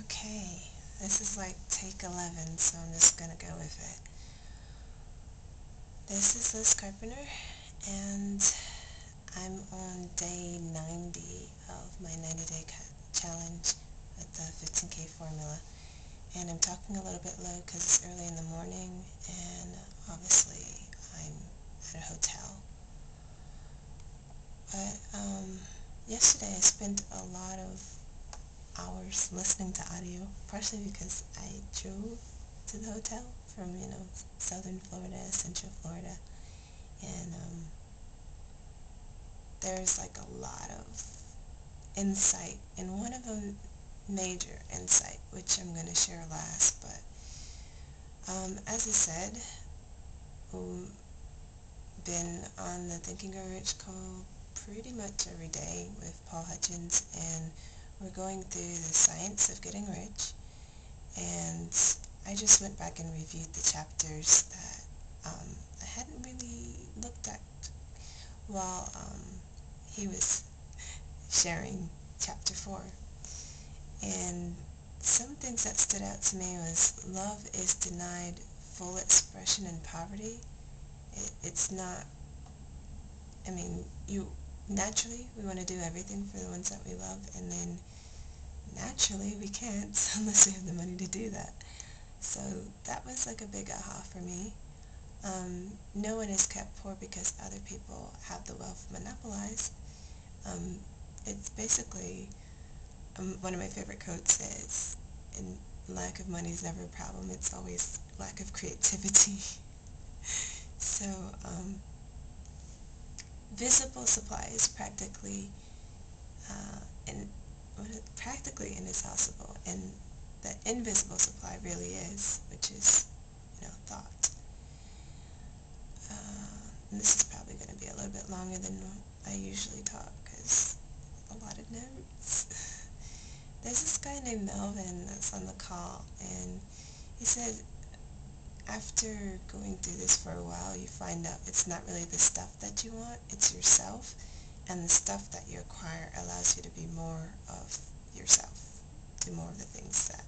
Okay, this is like take 11, so I'm just gonna go with it. This is Lis Carpenter, and I'm on day 90 of my 90-day challenge with the 15K formula. And I'm talking a little bit low because it's early in the morning, and obviously I'm at a hotel. But yesterday I spent a lot of hours listening to audio, partially because I drove to the hotel from, southern Florida, central Florida, and there's like a lot of insight, and one of them, major insight, which I'm going to share last, but as I said, been on the Think and Grow Rich call pretty much every day with Paul Hutchins, and we're going through the science of getting rich, and I just went back and reviewed the chapters that I hadn't really looked at while he was sharing chapter 4. And some things that stood out to me was love is denied full expression in poverty. It's not, naturally we want to do everything for the ones that we love, and then naturally we can't unless we have the money to do that. So that was like a big aha for me. No one is kept poor because other people have the wealth monopolized. It's basically, one of my favorite quotes is, "In lack of money is never a problem, it's always lack of creativity." So, visible supply is practically inaccessible, and the invisible supply really is, which is, thought. And this is probably going to be a little bit longer than I usually talk because a lot of notes. There's this guy named Melvin that's on the call, and he said after going through this for a while, you find out it's not really the stuff that you want, it's yourself, and the stuff that you acquire allows you to be more of yourself, do more of the things that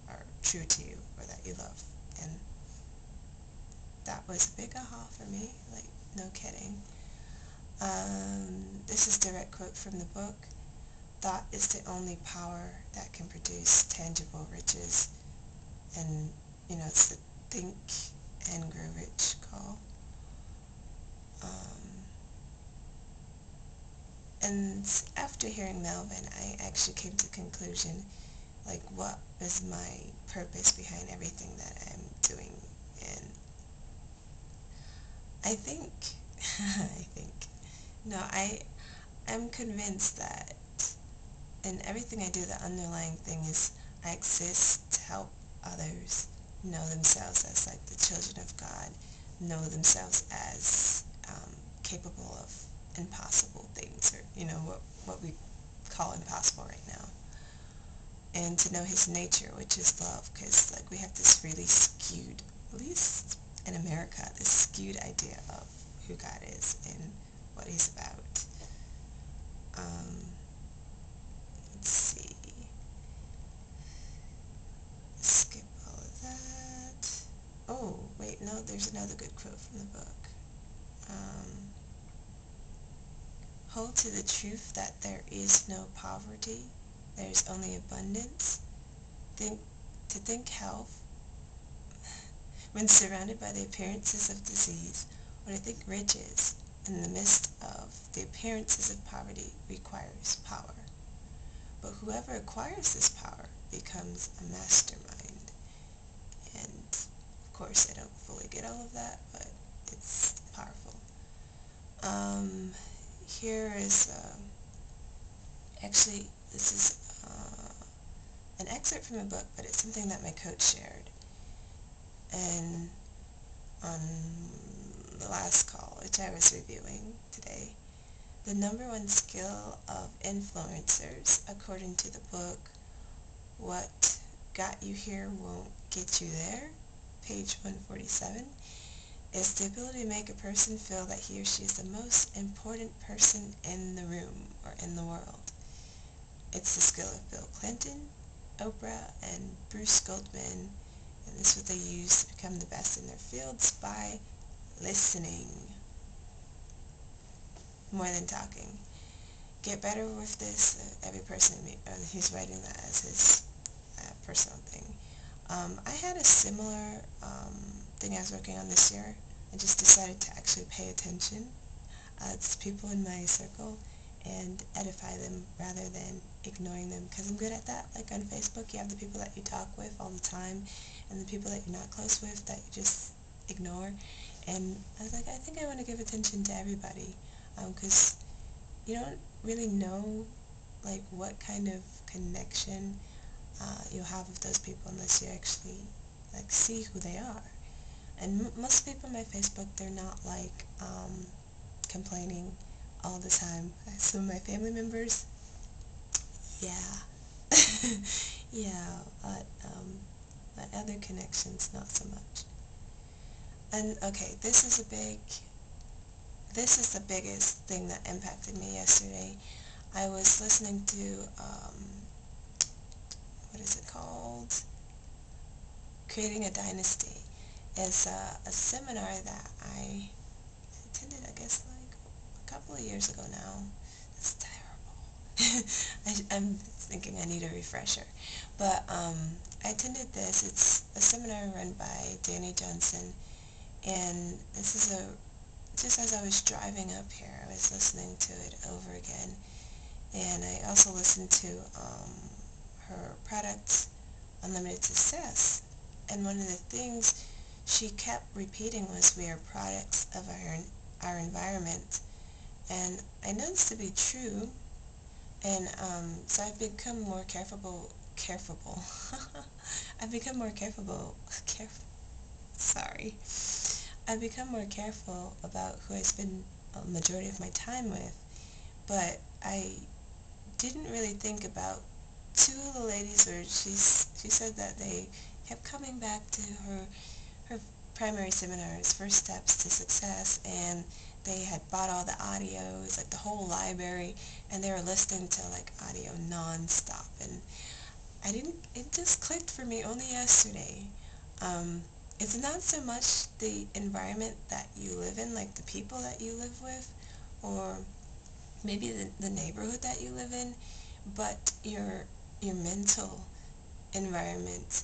are true to you or that you love. And that was a big aha for me, like, no kidding. This is a direct quote from the book. Thought is the only power that can produce tangible riches. And, it's the Think and Grow Rich call. And after hearing Melvin, I actually came to the conclusion, like, what is my purpose behind everything that I'm doing? And I think, no, I'm convinced that in everything I do, the underlying thing is I exist to help others know themselves as like the children of God, know themselves as capable of impossible things, or what we call impossible right now, and to know his nature, which is love, because like we have this really skewed, at least in America, this skewed idea of who God is and what he's about. Let's see. Skip all of that. Oh, wait, no, there's another good quote from the book. Hold to the truth that there is no poverty, there is only abundance. To think health when surrounded by the appearances of disease, or to think riches in the midst of the appearances of poverty requires power. But whoever acquires this power becomes a mastermind. And of course I don't fully get all of that, but it's powerful. Here is, actually this is an excerpt from a book, but it's something that my coach shared. And on the last call, which I was reviewing today, the number one skill of influencers, according to the book, What Got You Here Won't Get You There, page 147, is the ability to make a person feel that he or she is the most important person in the room or in the world. It's the skill of Bill Clinton, Oprah and Bruce Goldman, and this is what they use to become the best in their fields: by listening more than talking. Get better with this. Every person who's writing that as his personal thing. I had a similar thing I was working on this year. I just decided to actually pay attention to people in my circle and edify them rather than ignoring them, because I'm good at that. Like on Facebook, you have the people that you talk with all the time and the people that you're not close with that you just ignore. And I was like, I think I want to give attention to everybody, because you don't really know like what kind of connection you'll have with those people unless you actually like see who they are. And most people on my Facebook, they're not like complaining all the time. Some of my family members, yeah, yeah, but other connections, not so much. And okay, this is the biggest thing that impacted me yesterday. I was listening to, what is it called? Creating a Dynasty. It's a seminar that I attended, I guess, like a couple of years ago now. It's terrible. I'm thinking I need a refresher. But I attended this. It's a seminar run by Dani Johnson, and this is just as I was driving up here, I was listening to it over again. And I also listened to her product, Unlimited Success. And one of the things she kept repeating was, we are products of our environment. And I know this to be true. And so I've become more careful. I've become more sorry. I've become more careful about who I spend a majority of my time with. But I didn't really think about two of the ladies where she said that they kept coming back to her primary seminars, First Steps to Success, and they had bought all the audios, like the whole library, and they were listening to like audio non-stop. And it just clicked for me only yesterday. It's not so much the environment that you live in, like the people that you live with, or maybe the neighborhood that you live in, but your mental environment.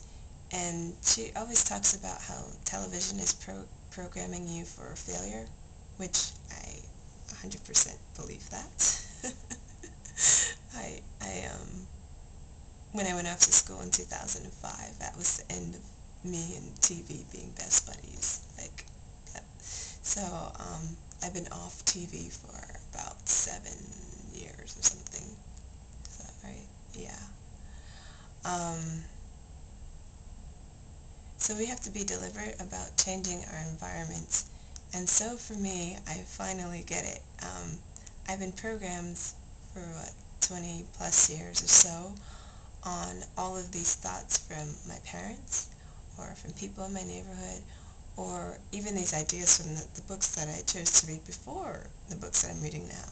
And she always talks about how television is programming you for failure, which I 100% believe that. When I went off to school in 2005, that was the end of me and TV being best buddies. Like, that. So, I've been off TV for about 7 years or something. Is that right? Yeah. So we have to be deliberate about changing our environments. And so for me, I finally get it. I've been programmed for 20 plus years or so on all of these thoughts from my parents or from people in my neighborhood, or even these ideas from the books that I chose to read before the books that I'm reading now.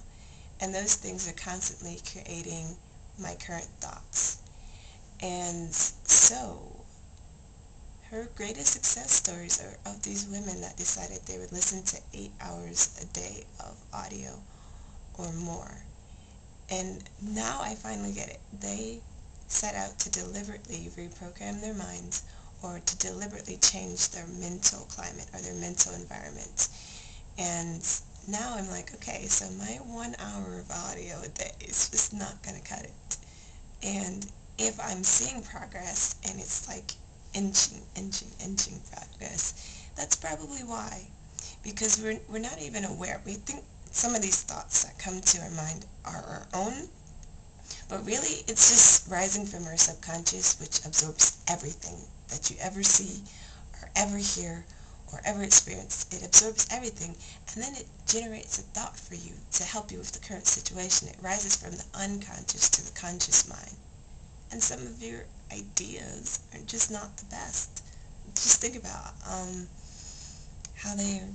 And those things are constantly creating my current thoughts. And so her greatest success stories are of these women that decided they would listen to 8 hours a day of audio or more. And now I finally get it. They set out to deliberately reprogram their minds, or to deliberately change their mental climate or their mental environment. And now I'm like, okay, so my 1 hour of audio a day is just not going to cut it. And if I'm seeing progress and it's like inching progress, that's probably why. Because we're not even aware. We think some of these thoughts that come to our mind are our own, but really it's just rising from our subconscious, which absorbs everything that you ever see or ever hear or ever experience. It absorbs everything, and then it generates a thought for you to help you with the current situation. It rises from the unconscious to the conscious mind. And some of your ideas are just not the best. Just think about how they are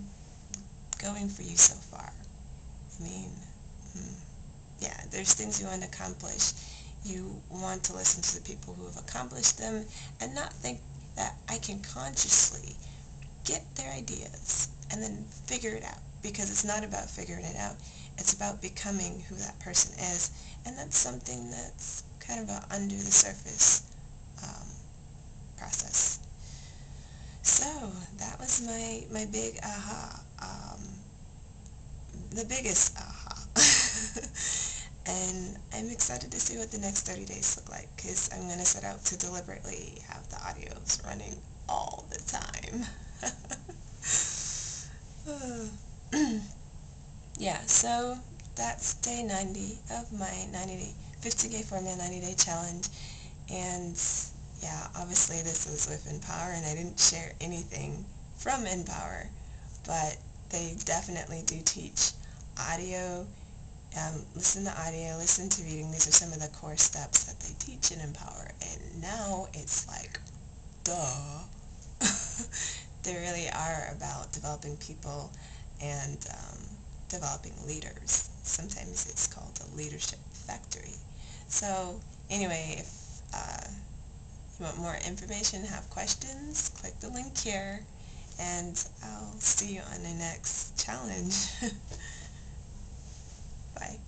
going for you so far. I mean, yeah, there's things you want to accomplish. You want to listen to the people who have accomplished them and not think that I can consciously get their ideas and then figure it out, because it's not about figuring it out. It's about becoming who that person is, and that's something that's kind of a under the surface process. So that was my big aha, the biggest aha. And I'm excited to see what the next 30 days look like, because I'm going to set out to deliberately have the audios running all the time. Yeah, so that's day 90 of my 50K Formula 90-day challenge. And yeah, obviously this is with Empower, and I didn't share anything from Empower, but they definitely do teach audio. Listen to audio, listen to reading. These are some of the core steps that they teach in Empower. And now it's like, duh. They really are about developing people and developing leaders. Sometimes it's called a leadership factory. So anyway, if you want more information, have questions, click the link here, and I'll see you on the next challenge. Bye.